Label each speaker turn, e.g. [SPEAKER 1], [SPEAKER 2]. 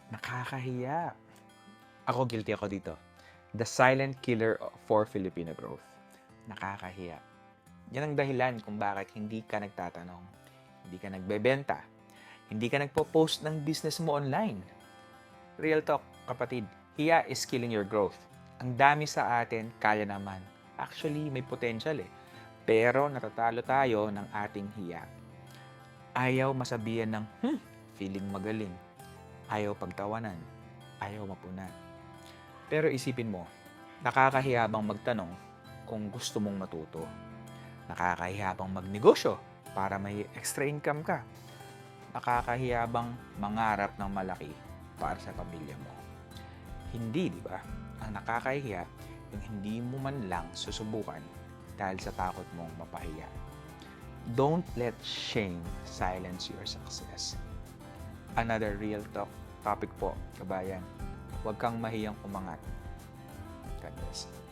[SPEAKER 1] Nakakahiya. Ako, guilty ako dito. The silent killer for Filipino growth. Nakakahiya. Yan ang dahilan kung bakit hindi ka nagtatanong, hindi ka nagbebenta, hindi ka nagpo-post ng business mo online. Real talk, kapatid. Hiya is killing your growth. Ang dami sa atin, kaya naman. Actually, may potential eh. Pero natatalo tayo ng ating hiya. Ayaw masabihan ng, feeling magaling. Ayaw pagtawanan. Ayaw mapunan. Pero isipin mo, nakakahiya bang magtanong kung gusto mong matuto? Nakakahiya bang magnegosyo para may extra income ka? Nakakahiya bang mangarap ng malaki para sa pamilya mo? Hindi, di ba? Ang nakakahiya, yung hindi mo man lang susubukan dahil sa takot mong mapahiya. Don't let shame silence your success. Another real talk topic po, kabayan. Huwag kang mahiyang umangat. God bless.